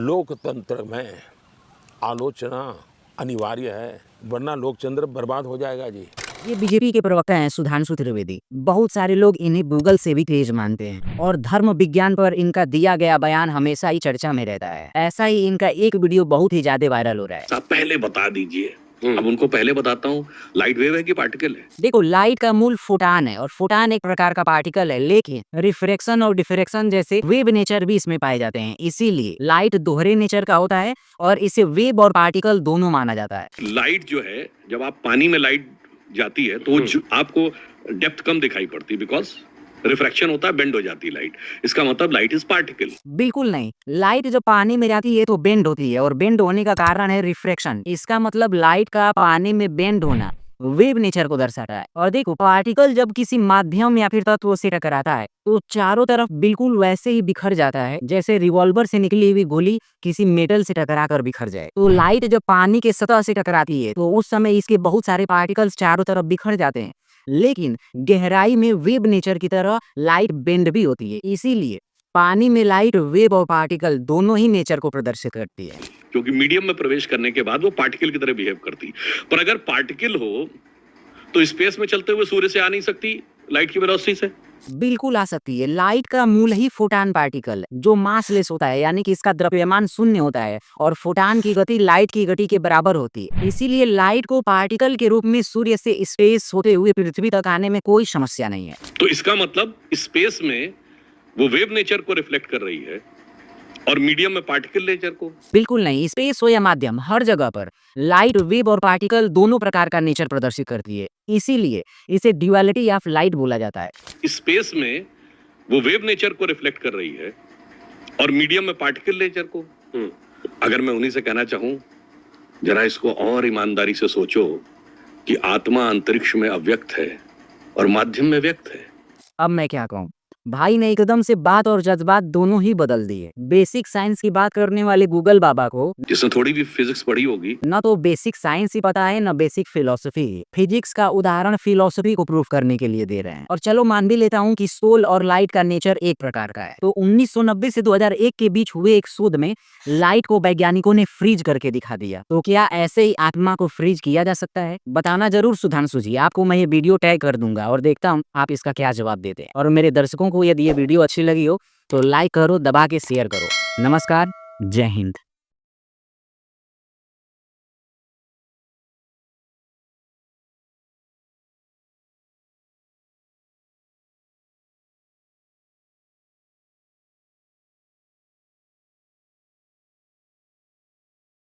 लोकतंत्र में आलोचना अनिवार्य है, वरना लोकतंत्र बर्बाद हो जाएगा जी। ये बीजेपी के प्रवक्ता हैं सुधांशु त्रिवेदी। बहुत सारे लोग इन्हें गूगल से भी तेज मानते हैं और धर्म विज्ञान पर इनका दिया गया बयान हमेशा ही चर्चा में रहता है। ऐसा ही इनका एक वीडियो बहुत ही ज्यादा वायरल हो रहा है। आप पहले बता दीजिए। अब उनको पहले बताता हूँ, लाइट वेव है कि पार्टिकल है? देखो, लाइट का मूल फोटान है और फोटान एक प्रकार का पार्टिकल है, लेकिन रिफ्रैक्शन और डिफ्रैक्शन जैसे वेव नेचर भी इसमें पाए जाते हैं। इसीलिए लाइट दोहरे नेचर का होता है और इसे वेव और पार्टिकल दोनों माना जाता है। लाइट जो है, जब आप पानी में लाइट जाती है तो आपको डेप्थ कम दिखाई पड़ती है, बिकॉज रिफ्रैक्शन होता है, बेंड हो जाती है लाइट। इसका मतलब लाइट इज पार्टिकल। बिल्कुल नहीं, लाइट जब पानी में जाती है तो बेंड होती है और बेंड होने का कारण है रिफ्रैक्शन। इसका मतलब लाइट का पानी में बेंड होना वेव नेचर को दर्शाता है। और देखो, पार्टिकल जब किसी माध्यम या फिर तत्व से टकराता है तो चारों तरफ बिल्कुल वैसे ही बिखर जाता है जैसे रिवॉल्वर से निकली हुई गोली किसी मेटल से टकराकर बिखर जाए। तो लाइट जब पानी के सतह से टकराती है तो उस समय इसके बहुत सारे पार्टिकल्स चारों तरफ बिखर जाते हैं, लेकिन गहराई में वेव नेचर की तरह लाइट बेंड भी होती है। इसीलिए पानी में लाइट वेव और पार्टिकल दोनों ही नेचर को प्रदर्शित करती है, क्योंकि मीडियम में प्रवेश करने के बाद वो पार्टिकल की तरह बिहेव करती। पर अगर पार्टिकल हो तो स्पेस में चलते हुए सूर्य से आ नहीं सकती लाइट की वेलोसिटी से? बिल्कुल आ सकती है। लाइट का मूल ही फोटान पार्टिकल जो मासलेस होता है, यानी कि इसका द्रव्यमान शून्य होता है और फोटान की गति लाइट की गति के बराबर होती है। इसीलिए लाइट को पार्टिकल के रूप में सूर्य से स्पेस होते हुए पृथ्वी तक आने में कोई समस्या नहीं है। तो इसका मतलब स्पेस में वो वेव नेचर को रिफ्लेक्ट कर रही है और मीडियम में पार्टिकल नेचर को? बिल्कुल नहीं, स्पेस हो या माध्यम, हर जगह पर लाइट वेव और पार्टिकल दोनों प्रकार का नेचर प्रदर्शित करती है। इसीलिए इसे ड्यूअलिटी ऑफ लाइट बोला जाता है। स्पेस में वो वेव नेचर को रिफ्लेक्ट कर रही है और मीडियम में पार्टिकल नेचर को। अगर मैं उन्हीं से कहना चाहूं, जरा इसको और ईमानदारी से सोचो कि आत्मा अंतरिक्ष में अव्यक्त है और माध्यम में व्यक्त है। अब मैं क्या कहूँ, भाई ने एकदम से बात और जज्बात दोनों ही बदल दिए। बेसिक साइंस की बात करने वाले गूगल बाबा को जिसने थोड़ी भी फिजिक्स पढ़ी होगी, न तो बेसिक साइंस ही पता है न बेसिक फिलोसफी। फिजिक्स का उदाहरण फिलोसफी को प्रूफ करने के लिए दे रहे हैं। और चलो मान भी लेता हूँ कि सोल और लाइट का नेचर एक प्रकार का है, तो 1990 से 2001 के बीच हुए एक शोध में लाइट को वैज्ञानिकों ने फ्रीज करके दिखा दिया। तो क्या ऐसे ही आत्मा को फ्रीज किया जा सकता है? बताना जरूर सुधांशु जी, आपको मैं ये वीडियो टैग कर दूंगा और देखता हूँ आप इसका क्या जवाब देते हैं। और मेरे दर्शकों को यदि ये वीडियो अच्छी लगी हो तो लाइक करो, दबा के शेयर करो। नमस्कार, जय हिंद।